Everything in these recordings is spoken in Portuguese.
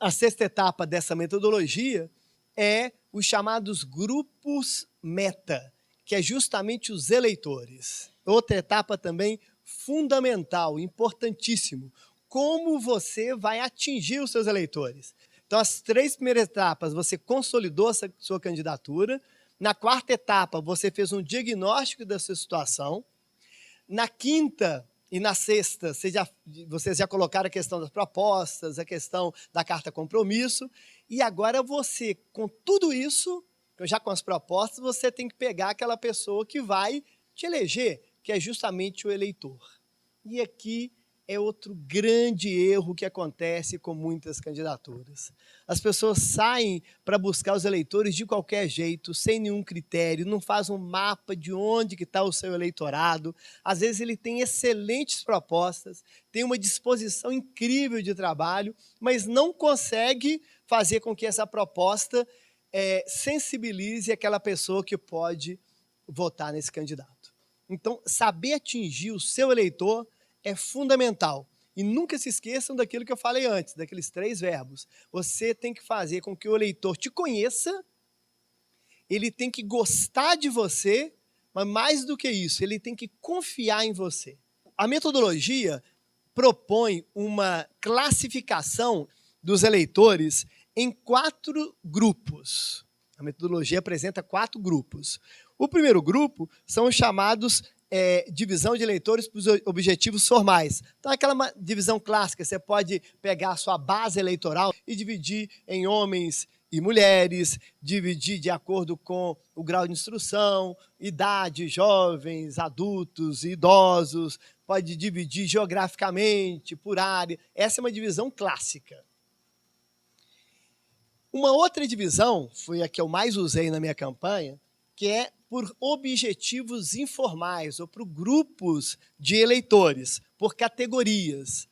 A sexta etapa dessa metodologia é os chamados grupos meta, que é justamente os eleitores. Outra etapa também fundamental, importantíssimo, como você vai atingir os seus eleitores. Então, as 3 primeiras etapas, você consolidou a sua candidatura. Na quarta etapa, você fez um diagnóstico da sua situação. Na quinta e na sexta, vocês já colocaram a questão das propostas, a questão da carta compromisso. E agora você, com tudo isso, já com as propostas, você tem que pegar aquela pessoa que vai te eleger, que é justamente o eleitor. E aqui é outro grande erro que acontece com muitas candidaturas. As pessoas saem para buscar os eleitores de qualquer jeito, sem nenhum critério, não faz um mapa de onde que está o seu eleitorado. Às vezes ele tem excelentes propostas, tem uma disposição incrível de trabalho, mas não consegue fazer com que essa proposta sensibilize aquela pessoa que pode votar nesse candidato. Então, saber atingir o seu eleitor é fundamental. E nunca se esqueçam daquilo que eu falei antes, daqueles 3 verbos. Você tem que fazer com que o eleitor te conheça, ele tem que gostar de você, mas mais do que isso, ele tem que confiar em você. A metodologia propõe uma classificação dos eleitores em 4 grupos. A metodologia apresenta 4 grupos. O primeiro grupo são os chamados divisão de eleitores por objetivos formais. Então, aquela divisão clássica, você pode pegar a sua base eleitoral e dividir em homens e mulheres, dividir de acordo com o grau de instrução, idade, jovens, adultos, idosos, pode dividir geograficamente, por área. Essa é uma divisão clássica. Uma outra divisão, foi a que eu mais usei na minha campanha, que é por objetivos informais, ou por grupos de eleitores, por categorias.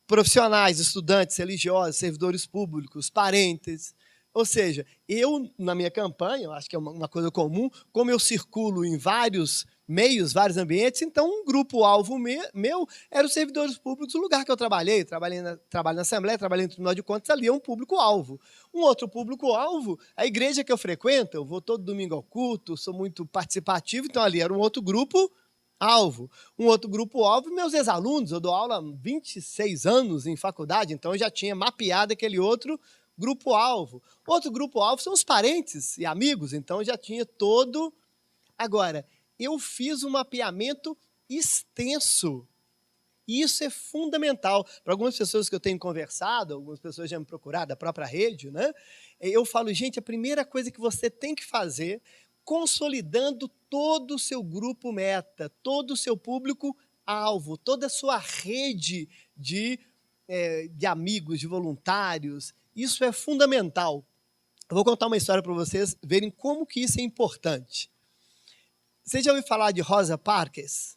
Profissionais, estudantes, religiosos, servidores públicos, parentes. Ou seja, eu, na minha campanha, eu acho que é uma coisa comum, como eu circulo em vários meios, vários ambientes, então um grupo-alvo meu era os servidores públicos do lugar que eu trabalhei. Trabalho na Assembleia, trabalhei no Tribunal de Contas, ali é um público-alvo. Um outro público-alvo, a igreja que eu frequento, eu vou todo domingo ao culto, sou muito participativo, então ali era um outro grupo-alvo. Um outro grupo-alvo, meus ex-alunos, eu dou aula há 26 anos em faculdade, então eu já tinha mapeado aquele outro grupo-alvo. Outro grupo-alvo são os parentes e amigos, então já tinha todo. Agora, eu fiz um mapeamento extenso. E isso é fundamental. Para algumas pessoas que eu tenho conversado, algumas pessoas já me procuraram da própria rede, né? Eu falo, gente, a primeira coisa que você tem que fazer, consolidando todo o seu grupo meta, todo o seu público-alvo, toda a sua rede de amigos, de voluntários, isso é fundamental. Eu vou contar uma história para vocês verem como que isso é importante. Você já ouviu falar de Rosa Parks?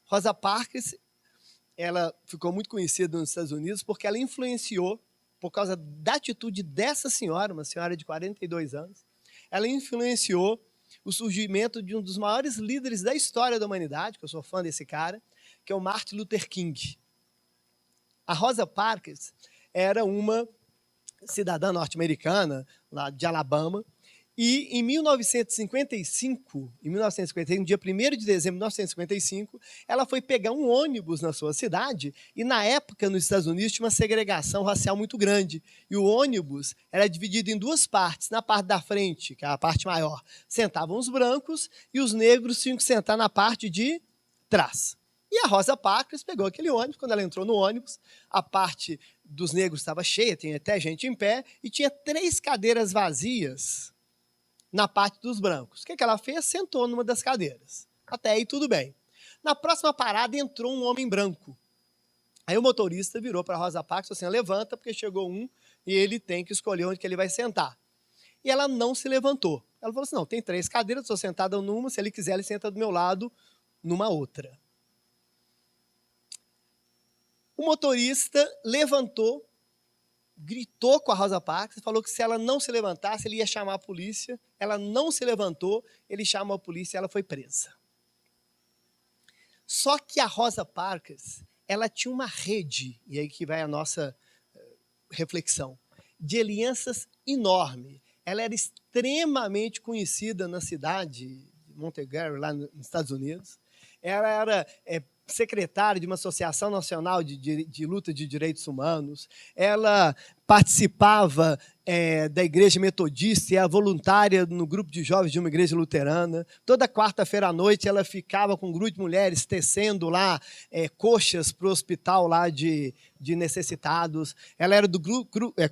Rosa Parks, ela ficou muito conhecida nos Estados Unidos porque ela influenciou, por causa da atitude dessa senhora, uma senhora de 42 anos, ela influenciou o surgimento de um dos maiores líderes da história da humanidade, que eu sou fã desse cara, que é o Martin Luther King. A Rosa Parks era uma cidadã norte-americana, lá de Alabama, e em 1955, dia 1º de dezembro de 1955, ela foi pegar um ônibus na sua cidade, e na época, nos Estados Unidos, tinha uma segregação racial muito grande, e o ônibus era dividido em 2 partes. Na parte da frente, que é a parte maior, sentavam os brancos, e os negros tinham que sentar na parte de trás. E a Rosa Parks pegou aquele ônibus, quando ela entrou no ônibus, a parte dos negros estava cheia, tinha até gente em pé, e tinha 3 cadeiras vazias na parte dos brancos. O que ela fez? Sentou numa das cadeiras. Até aí tudo bem. Na próxima parada entrou um homem branco. Aí o motorista virou para a Rosa Parks e falou assim, levanta, porque chegou um e ele tem que escolher onde que ele vai sentar. E ela não se levantou. Ela falou assim, não, tem 3 cadeiras, estou sentada numa, se ele quiser ele senta do meu lado numa outra. O motorista levantou, gritou com a Rosa Parks e falou que se ela não se levantasse, ele ia chamar a polícia. Ela não se levantou, ele chamou a polícia e ela foi presa. Só que a Rosa Parks, ela tinha uma rede, e aí que vai a nossa reflexão, de alianças enorme. Ela era extremamente conhecida na cidade de Montgomery, lá nos Estados Unidos. Ela era secretária de uma associação nacional de luta de direitos humanos. Ela participava da igreja metodista e era voluntária no grupo de jovens de uma igreja luterana. Toda quarta-feira à noite ela ficava com um grupo de mulheres tecendo lá coxas para o hospital lá de necessitados. Ela era do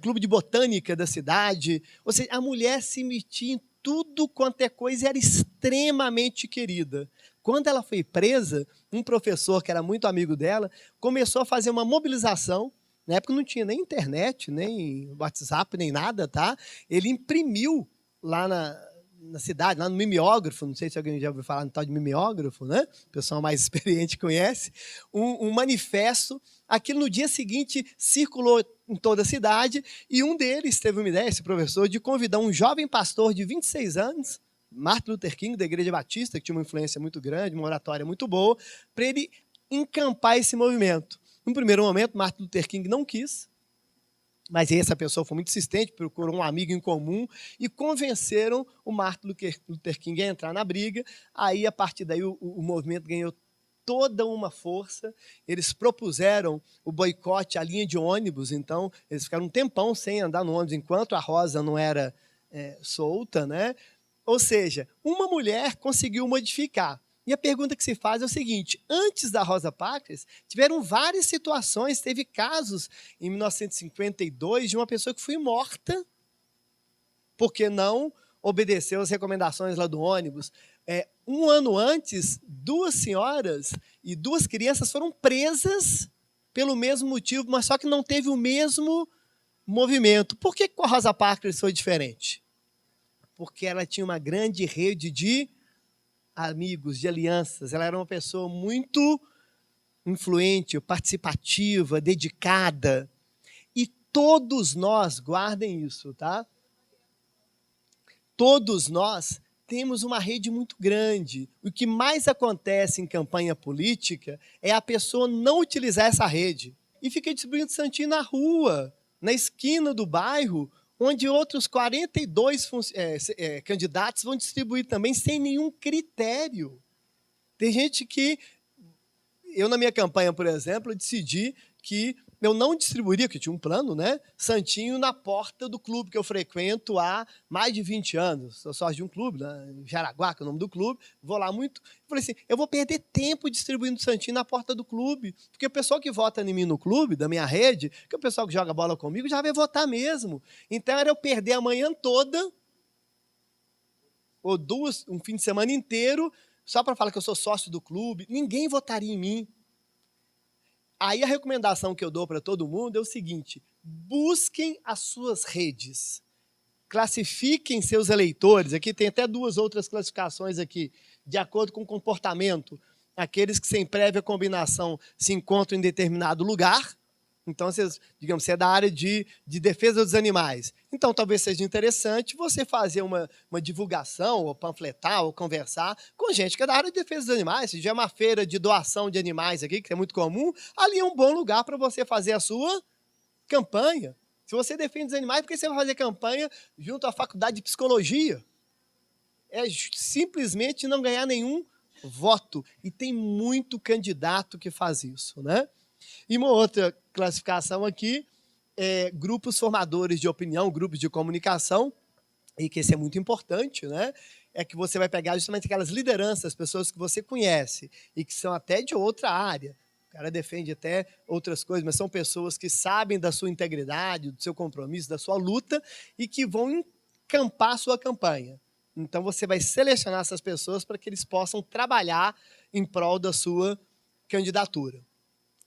clube de botânica da cidade. Ou seja, a mulher se metia em tudo quanto é coisa e era extremamente querida. Quando ela foi presa, um professor que era muito amigo dela começou a fazer uma mobilização. Na época não tinha nem internet, nem WhatsApp, nem nada, tá? Ele imprimiu lá na cidade, lá no mimeógrafo, não sei se alguém já ouviu falar no tal de mimeógrafo, né? O pessoal mais experiente conhece, um manifesto. Aquilo no dia seguinte circulou em toda a cidade e um deles teve uma ideia, esse professor, de convidar um jovem pastor de 26 anos, Martin Luther King, da Igreja Batista, que tinha uma influência muito grande, uma oratória muito boa, para ele encampar esse movimento. No primeiro momento, Martin Luther King não quis, mas essa pessoa foi muito insistente, procurou um amigo em comum e convenceram o Martin Luther King a entrar na briga. Aí, a partir daí, o movimento ganhou toda uma força. Eles propuseram o boicote à linha de ônibus, então eles ficaram um tempão sem andar no ônibus enquanto a rosa não era solta, né? Ou seja, uma mulher conseguiu modificar. E a pergunta que se faz é o seguinte: antes da Rosa Parks, tiveram várias situações, teve casos em 1952 de uma pessoa que foi morta porque não obedeceu as recomendações lá do ônibus. Um ano antes, 2 senhoras e 2 crianças foram presas pelo mesmo motivo, mas só que não teve o mesmo movimento. Por que com a Rosa Parks foi diferente? Porque ela tinha uma grande rede de amigos, de alianças. Ela era uma pessoa muito influente, participativa, dedicada. E todos nós, guardem isso, tá? Todos nós temos uma rede muito grande. O que mais acontece em campanha política é a pessoa não utilizar essa rede e fica distribuindo santinho na rua, na esquina do bairro, onde outros 42 candidatos vão distribuir também sem nenhum critério. Tem gente que... Eu, na minha campanha, por exemplo, decidi que eu não distribuiria, porque tinha um plano, né? Santinho na porta do clube que eu frequento há mais de 20 anos. Sou sócio de um clube, né? Jaraguá, que é o nome do clube. Vou lá muito. Falei assim, eu vou perder tempo distribuindo santinho na porta do clube, porque o pessoal que vota em mim no clube, da minha rede, que é o pessoal que joga bola comigo, já vai votar mesmo. Então, era eu perder a manhã toda, ou um fim de semana inteiro, só para falar que eu sou sócio do clube. Ninguém votaria em mim. Aí a recomendação que eu dou para todo mundo é o seguinte: busquem as suas redes, classifiquem seus eleitores. Aqui tem até 2 outras classificações aqui, de acordo com o comportamento. Aqueles que sem prévia combinação se encontram em determinado lugar. Então, digamos, você é da área de defesa dos animais. Então, talvez seja interessante você fazer uma divulgação, ou panfletar, ou conversar com gente que é da área de defesa dos animais. Se tiver uma feira de doação de animais aqui, que é muito comum, ali é um bom lugar para você fazer a sua campanha. Se você defende os animais, por que você vai fazer campanha junto à faculdade de psicologia? É simplesmente não ganhar nenhum voto. E tem muito candidato que faz isso, né? E uma outra classificação aqui é grupos formadores de opinião, grupos de comunicação, e que esse é muito importante, né? É que você vai pegar justamente aquelas lideranças, pessoas que você conhece e que são até de outra área. O cara defende até outras coisas, mas são pessoas que sabem da sua integridade, do seu compromisso, da sua luta e que vão encampar a sua campanha. Então, você vai selecionar essas pessoas para que eles possam trabalhar em prol da sua candidatura.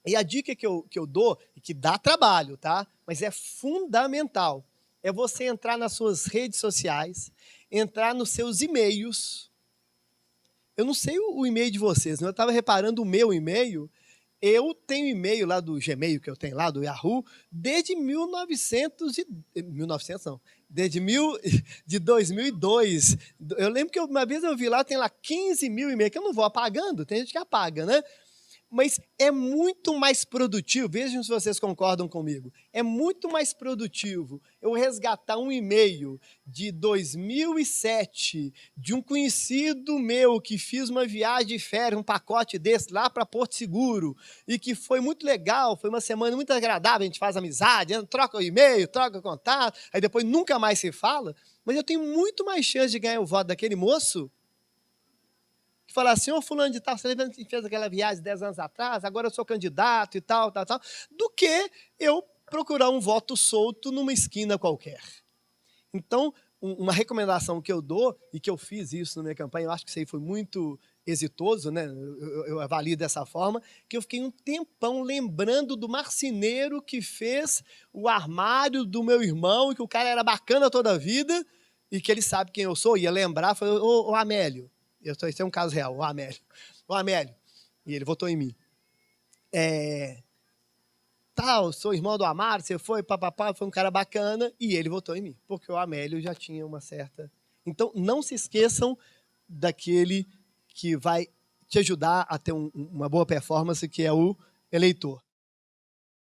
E a dica que eu dou, e que dá trabalho, tá? Mas é fundamental, é você entrar nas suas redes sociais, entrar nos seus e-mails. Eu não sei o e-mail de vocês, né? Eu estava reparando o meu e-mail. Eu tenho e-mail lá do Gmail, que eu tenho lá, do Yahoo, desde 2002. Eu lembro que uma vez eu vi lá, tem lá 15 mil e-mails, que eu não vou apagando, tem gente que apaga, né? Mas é muito mais produtivo, vejam se vocês concordam comigo, é muito mais produtivo eu resgatar um e-mail de 2007 de um conhecido meu que fiz uma viagem de férias, um pacote desse lá para Porto Seguro, e que foi muito legal, foi uma semana muito agradável, a gente faz amizade, troca o e-mail, troca o contato, aí depois nunca mais se fala, mas eu tenho muito mais chance de ganhar o voto daquele moço que falar assim, ô fulano de tal, você lembra que fez aquela viagem 10 anos atrás, agora eu sou candidato e tal, do que eu procurar um voto solto numa esquina qualquer. Então, uma recomendação que eu dou, e que eu fiz isso na minha campanha, eu acho que isso aí foi muito exitoso, né? Eu avalio dessa forma, que eu fiquei um tempão lembrando do marceneiro que fez o armário do meu irmão, e que o cara era bacana toda a vida, e que ele sabe quem eu sou, ia lembrar, falou, ô Amélio, esse é um caso real, o Amélio, e ele votou em mim. Sou irmão do Amaro, você foi, papapá, foi um cara bacana, e ele votou em mim, porque o Amélio já tinha uma certa... Então, não se esqueçam daquele que vai te ajudar a ter uma boa performance, que é o eleitor.